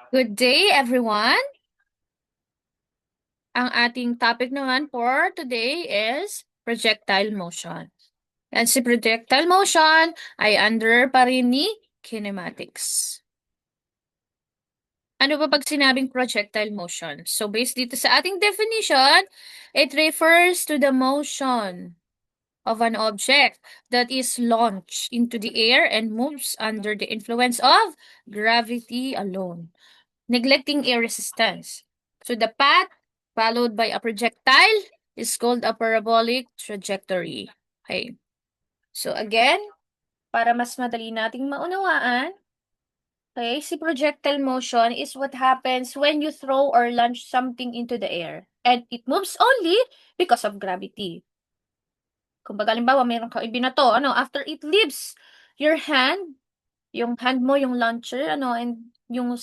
Good day, everyone. Ang ating topic naman for today is projectile motion. And si projectile motion ay under pa rin ni kinematics. Ano ba pag sinabing projectile motion? So based dito sa ating definition, it refers to the motion of an object that is launched into the air and moves under the influence of gravity alone, neglecting air resistance. So the path followed by a projectile is called a parabolic trajectory. Okay. So again, para mas madali nating maunawaan, okay, si projectile motion is what happens when you throw or launch something into the air. And it moves only because of gravity. Kung baga, halimbawa, mayroon kang ibinato, after it leaves your hand, yung hand mo, yung launcher, and yung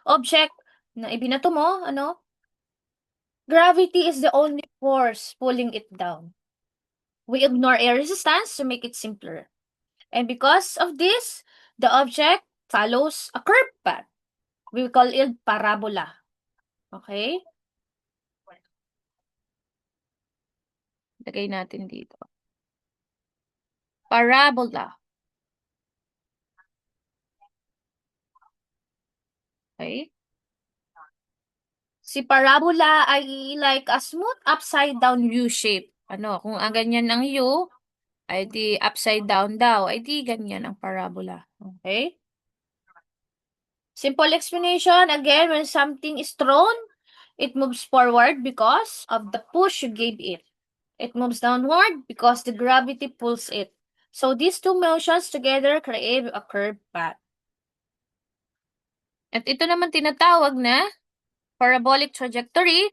object na ibinato mo, gravity is the only force pulling it down. We ignore air resistance to make it simpler. And because of this, the object follows a curved path. We call it parabola. Okay? Lagay natin dito. Parabola. Okay? Si parabola ay like a smooth upside down U shape. Kung ang ganyan ang U, ay di upside down daw, ay di ganyan ang parabola. Okay? Simple explanation, again, when something is thrown, it moves forward because of the push you gave it. It moves downward because the gravity pulls it. So these two motions together create a curved path. At ito naman tinatawag na parabolic trajectory.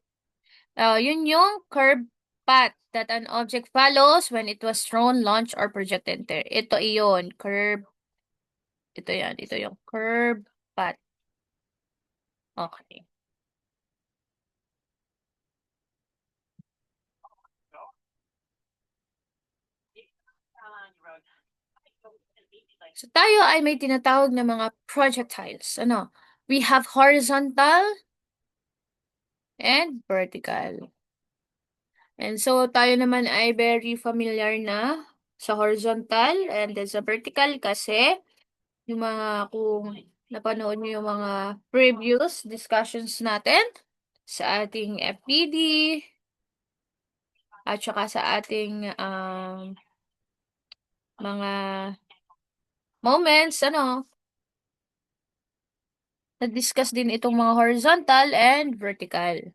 Yun yung curved path that an object follows when it was thrown, launched, or projected there. Ito iyon, curve. Ito yan, ito yung curved path. Okay. So tayo ay may tinatawag na mga projectiles. We have horizontal and vertical. And so tayo naman ay very familiar na sa horizontal and then sa vertical kasi yung mga kung napanood niyo yung mga previous discussions natin sa ating FPD at saka sa ating mga moments, na-discuss din itong mga horizontal and vertical.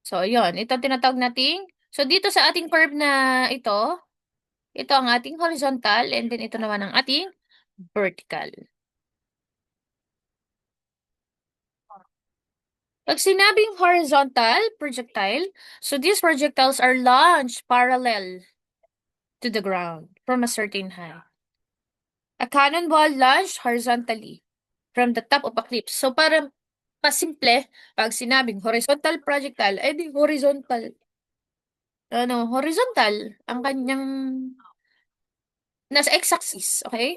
So, yun. Ito tinatawag nating, so dito sa ating curve na ito ang ating horizontal and then ito naman ang ating vertical. Pag sinabing horizontal projectile, so these projectiles are launched parallel to the ground from a certain height. A cannonball launched horizontally from the top of a cliff. So, para pasimple, pag sinabing horizontal projectile, eh di horizontal. Horizontal ang kanyang nasa x-axis, okay?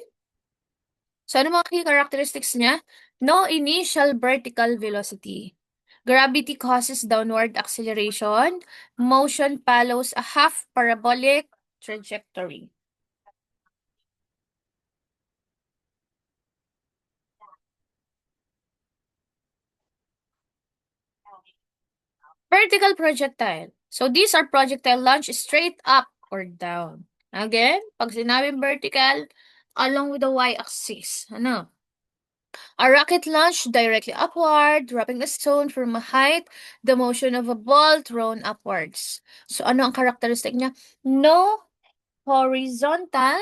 So, ano mga key characteristics niya? No initial vertical velocity. Gravity causes downward acceleration. Motion follows a half parabolic trajectory. Vertical projectile. So, these are projectile launched straight up or down. Again, pag sinabing vertical, along with the y-axis. A rocket launched directly upward, dropping a stone from a height, the motion of a ball thrown upwards. So, ano ang characteristic niya? No horizontal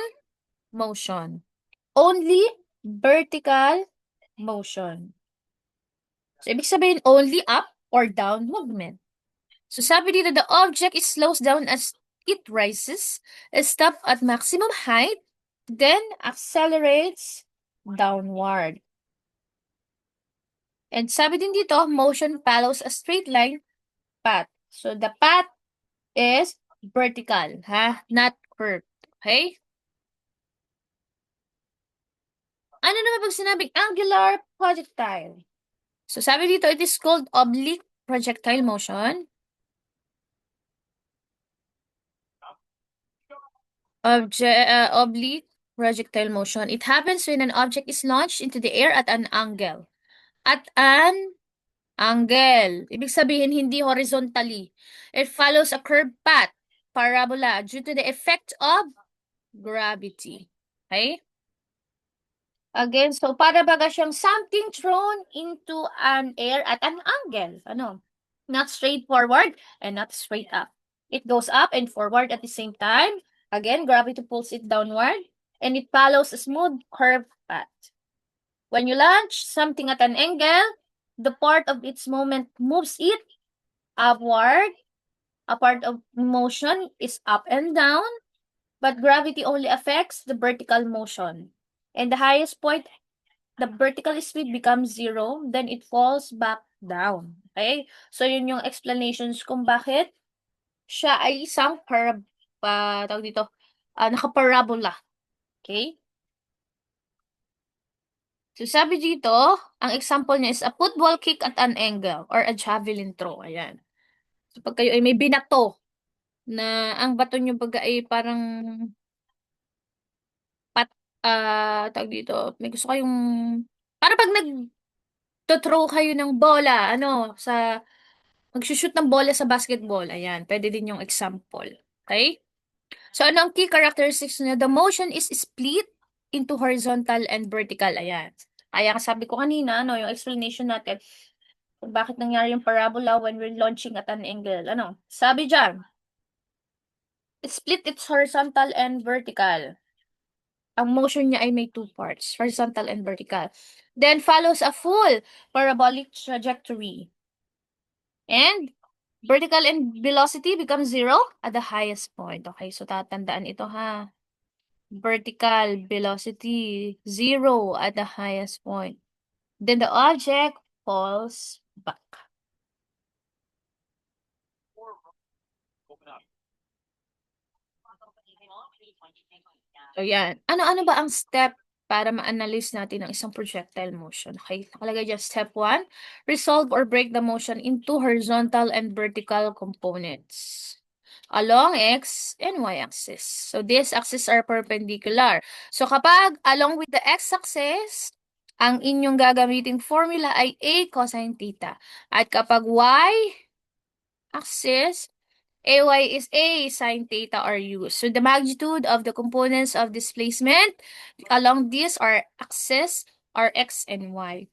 motion. Only vertical motion. So, ibig sabihin, only up or down movement. So, sabi dito, the object is slows down as it rises, stop at maximum height, then accelerates downward. And sabi din dito, motion follows a straight line path. So, the path is vertical, not curved. Okay? Ano naman pag sinabing angular projectile? So, sabi dito, it is called oblique projectile motion. Oblique projectile motion. It happens when an object is launched into the air at an angle. At an angle. Ibig sabihin, hindi horizontally. It follows a curved path, parabola, due to the effect of gravity. Okay? Again, so para baga siyang something thrown into an air at an angle. Ano? Not straight forward and not straight up. It goes up and forward at the same time. Again, gravity pulls it downward and it follows a smooth curved path. When you launch something at an angle, the part of its moment moves it upward. A part of motion is up and down, but gravity only affects the vertical motion. And the highest point, the vertical speed becomes zero, then it falls back down. Okay? So, yun yung explanations kung bakit siya ay isang tawag dito, nakaparabola. Okay? So, sabi dito, ang example niya is a football kick at an angle or a javelin throw. Ayan. So, pag kayo ay may binato na ang bato nyo pag ay parang tawag dito, may gusto kayong, para pag nag-throw kayo ng bola, mag-shoot ng bola sa basketball, ayan, pwede din yung example. Okay? So, ano ang key characteristics niya? The motion is split into horizontal and vertical, ayan. Kaya sabi ko kanina, yung explanation natin, kung bakit nangyari yung parabola when we're launching at an angle. Sabi dyan, split its horizontal and vertical. Ang motion niya ay may two parts, horizontal and vertical. Then follows a full parabolic trajectory. And vertical and velocity becomes zero at the highest point. Okay, so tatandaan ito ha. Vertical velocity, zero at the highest point. Then the object falls back. So, yan. Ano-ano ba ang step para ma-analyze natin ang isang projectile motion? Okay, nakalagay dyan, step 1, resolve or break the motion into horizontal and vertical components along x and y axis. So, these axes are perpendicular. So, kapag along with the x-axis, ang inyong gagamiting formula ay a cosine theta. At kapag y-axis, AY is A sine theta are used. So the magnitude of the components of displacement along this are axis are X and Y.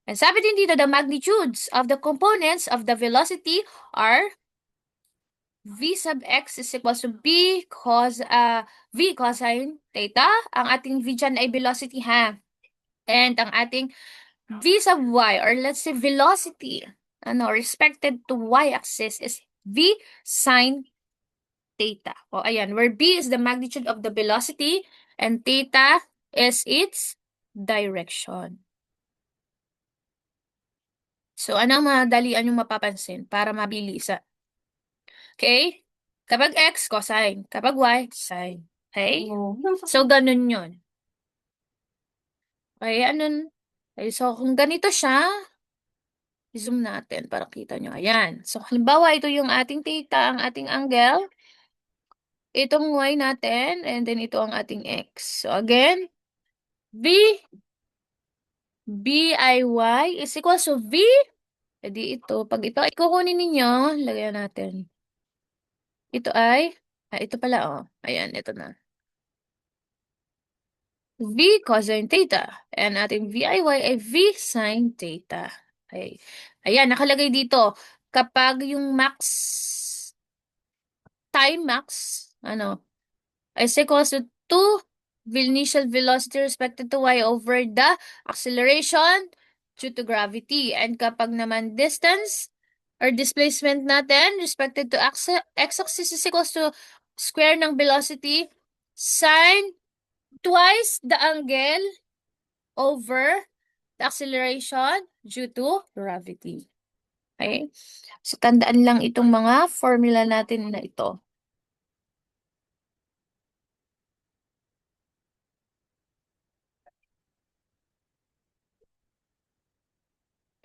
And sabi din dito, the magnitudes of the components of the velocity are V sub X is equals to V cosine theta. Ang ating V dyan ay velocity ha. And ang ating V sub Y, or let's say velocity, respected to Y-axis is V sine theta. O, ayan, where B is the magnitude of the velocity and theta is its direction. So, ano ang madalian yung mapapansin para mabilisa? Okay? Kapag X, cosine. Kapag Y, sine. Okay? So, ganun yun. Okay, okay, so, kung ganito siya, zoom natin para kita nyo. Ayan. So, halimbawa, ito yung ating theta, ang ating angle. Itong Y natin, and then ito ang ating X. So, again, V BIY is equals to V. Edi ito. Pag ito ay kukunin ninyo, lagyan natin. Ito ay, ito pala oh. Ayan, ito na. V cosine theta. And ating VIY ay V sine theta. Okay. Ayan, nakalagay dito. Kapag yung time max, is equals to 2 initial velocity respected to y over the acceleration due to gravity. And kapag naman distance or displacement natin respected to x-axis is equals to square ng velocity sine twice the angle over the acceleration due to gravity. Okay? So, tandaan lang itong mga formula natin na ito.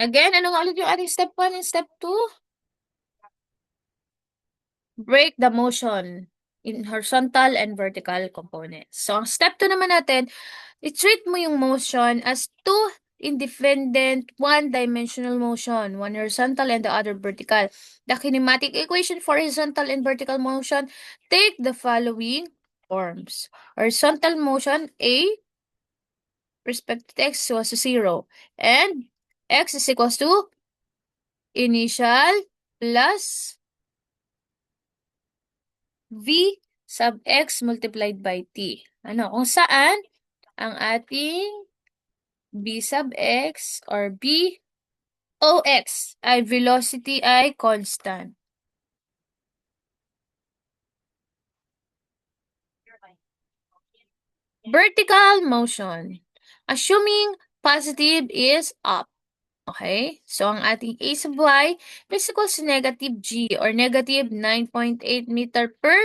Again, ano nga ulit yung ating step 1 and step 2? Break the motion in horizontal and vertical components. So, ang step 2 naman natin, i-treat mo yung motion as two independent one-dimensional motion, one horizontal and the other vertical. The kinematic equation for horizontal and vertical motion take the following forms. Horizontal motion, A, respect to x equals to 0, and x is equals to initial plus v sub x multiplied by t. Ano, kung saan ang ating b sub x or b o x ay velocity ay constant. Vertical motion. Assuming positive is up. Okay? So, ang ating a sub y is equals to negative g or negative 9.8 meter per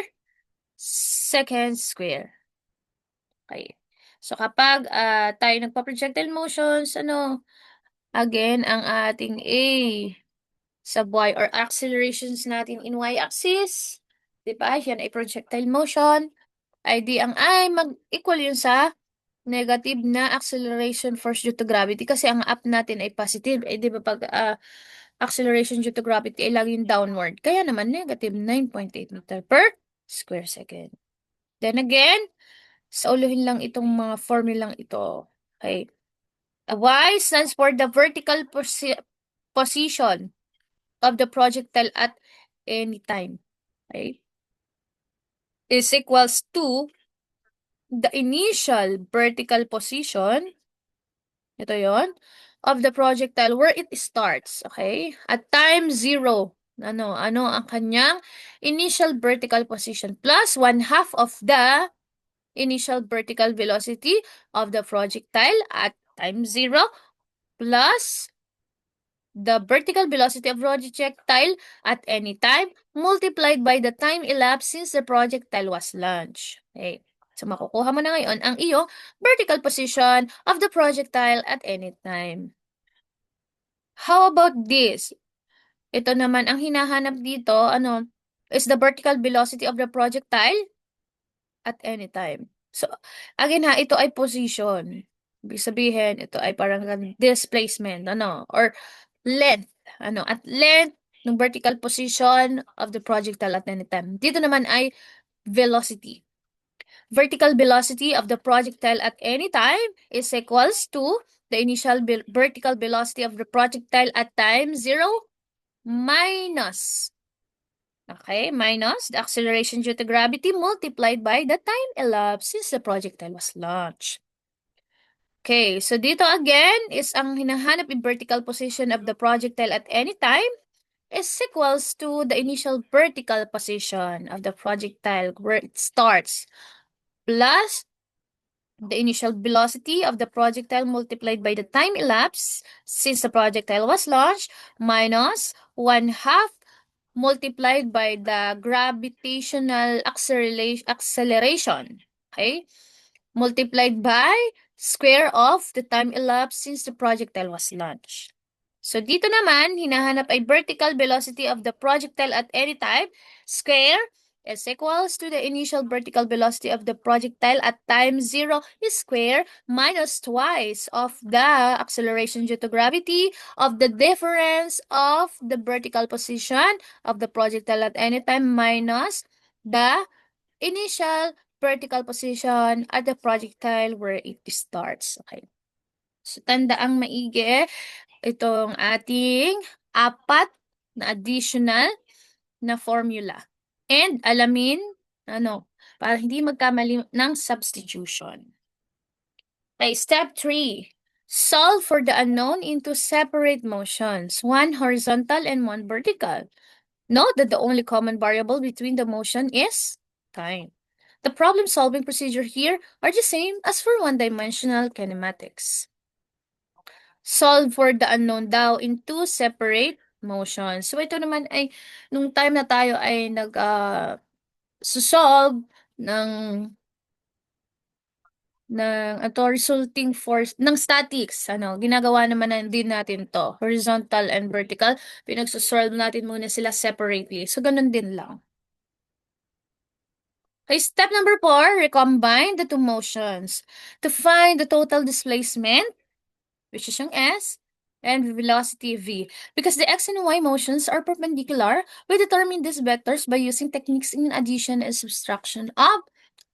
second square. Okay. So, kapag tayo nagpa-projectile motions, again, ang ating A sub y or accelerations natin in y-axis, di ba? Yan ay projectile motion. Ay di ang I mag-equal yun sa negative na acceleration force due to gravity kasi ang up natin ay positive. Eh, di ba pag acceleration due to gravity ay laging downward. Kaya naman negative 9.8 meter per square second. Then again, sa uluhin lang itong mga formulang ito. Okay. Y stands for the vertical position of the projectile at any time. Okay. Is equals to the initial vertical position, ito yon, of the projectile where it starts. Okay. At time 0. Ano ang kanyang initial vertical position plus 1/2 of the initial vertical velocity of the projectile at time 0 plus the vertical velocity of projectile at any time multiplied by the time elapsed since the projectile was launched. Okay. So, makukuha mo na ngayon ang iyong vertical position of the projectile at any time. How about this? Ito naman, ang hinahanap dito, is the vertical velocity of the projectile at any time. So, again ha, ito ay position. Ibig sabihin, ito ay parang displacement, or length, at length ng vertical position of the projectile at any time. Dito naman ay velocity. Vertical velocity of the projectile at any time is equals to the initial vertical velocity of the projectile at time 0 minus, okay, minus the acceleration due to gravity multiplied by the time elapsed since the projectile was launched. Okay, so dito again is ang hinahanap in vertical position of the projectile at any time is equals to the initial vertical position of the projectile where it starts plus the initial velocity of the projectile multiplied by the time elapsed since the projectile was launched minus 1/2 multiplied by the gravitational acceleration, okay, multiplied by square of the time elapsed since the projectile was launched. So, dito naman, hinahanap ay vertical velocity of the projectile at any time, square is equals to the initial vertical velocity of the projectile at time 0 is square minus twice of the acceleration due to gravity of the difference of the vertical position of the projectile at any time minus the initial vertical position at the projectile where it starts. Okay. So, tandaang maigi itong ating apat na additional na formula. And alamin, para hindi magkamali ng substitution. Okay, step 3. Solve for the unknown into separate motions, one horizontal and one vertical. Note that the only common variable between the motion is time. The problem-solving procedure here are the same as for one-dimensional kinematics. Solve for the unknown daw in two separate motions. So, ito naman ay, nung time na tayo ay solve ng resulting force ng statics, ginagawa naman din natin to, horizontal and vertical, pinagsosolve natin muna sila separately. So, ganun din lang. Okay, step number 4, recombine the two motions to find the total displacement, which is yung S, and velocity V. Because the X and Y motions are perpendicular, we determine these vectors by using techniques in addition and subtraction of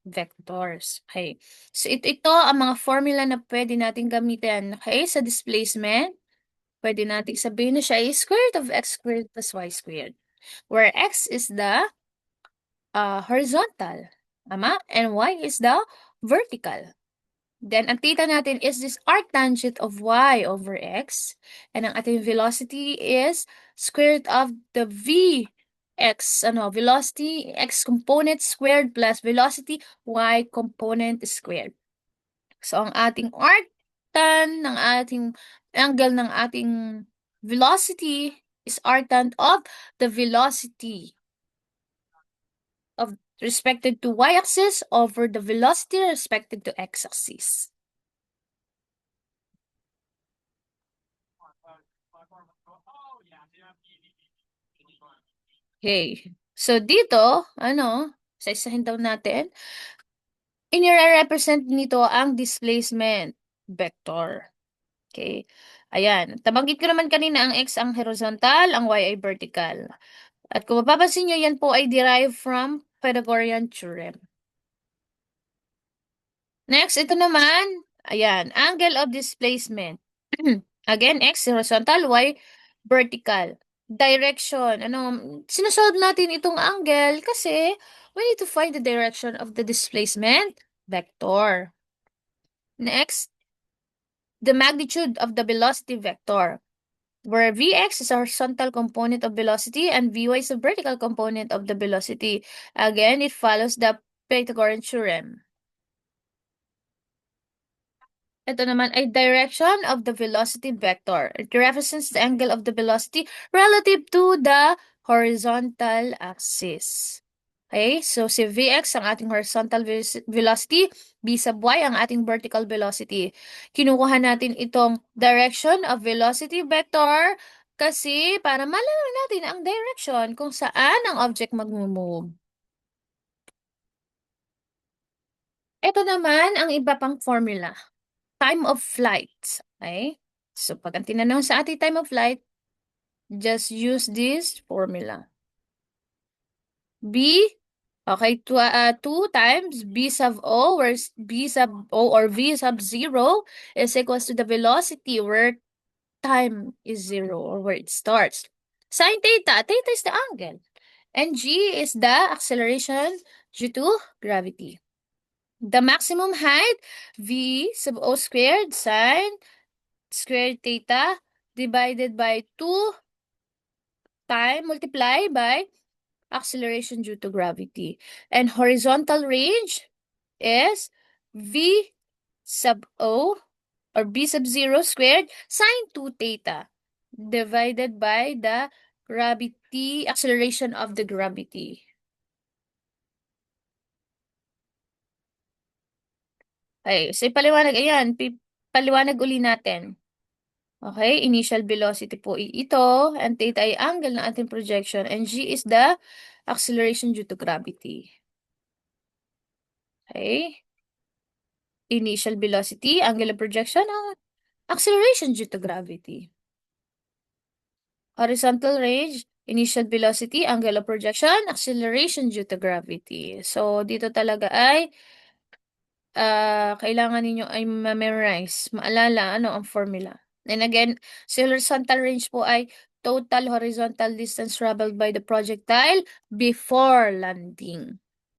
vectors. Okay. So, ito ang mga formula na pwede natin gamitin. Okay, sa displacement, pwede natin sabihin na siya ay square root of X squared plus Y squared, where X is the horizontal, tama? And Y is the vertical. Then, ang theta natin is this arctangent of y over x. And ang ating velocity is square root of the vx, velocity x component squared plus velocity y component squared. So, ang ating arctan ng ating angle ng ating velocity is arctan of the velocity of respected to y-axis over the velocity respected to x-axis. Okay. So, dito, isa-isahin daw natin. Inire-represent nito ang displacement vector. Okay. Ayan. Tabanggit ko naman kanina ang x ang horizontal, ang y ay vertical. At kung mapapansin nyo, yan po ay derived from Pythagorean theorem. Next, ito naman, ayan, angle of displacement. Again, x horizontal, y vertical. Direction, sinasolve natin itong angle kasi we need to find the direction of the displacement vector. Next, the magnitude of the velocity vector, where Vx is a horizontal component of velocity and Vy is a vertical component of the velocity. Again, it follows the Pythagorean theorem. Ito naman ay direction of the velocity vector. It represents the angle of the velocity relative to the horizontal axis. Okay, so si Vx ang ating horizontal velocity, V sub y ang ating vertical velocity. Kinukuha natin itong direction of velocity vector kasi para malaman natin ang direction kung saan ang object mag-move. Ito naman ang iba pang formula. Time of flight. Okay? So, pag ang tinanong sa ating time of flight, just use this formula. B, okay, 2 times B sub O, where B sub O or V sub 0 is equals to the velocity where time is 0 or where it starts. Sin theta, theta is the angle. And G is the acceleration due to gravity. The maximum height, V sub O squared sine squared theta divided by 2 time multiply by acceleration due to gravity. And horizontal range is V sub O or B sub 0 squared sine 2 theta divided by the gravity, acceleration of the gravity. Okay, so paliwanag, ayan, paliwanag uli natin. Okay, initial velocity po ito, and theta ay angle ng ating projection, and g is the acceleration due to gravity. Okay. Initial velocity, angle of projection, acceleration due to gravity. Horizontal range, initial velocity, angle of projection, acceleration due to gravity. So, dito talaga ay kailangan ninyo ay ma-memorize, maalala ang formula. And again, sa horizontal range po ay total horizontal distance traveled by the projectile before landing.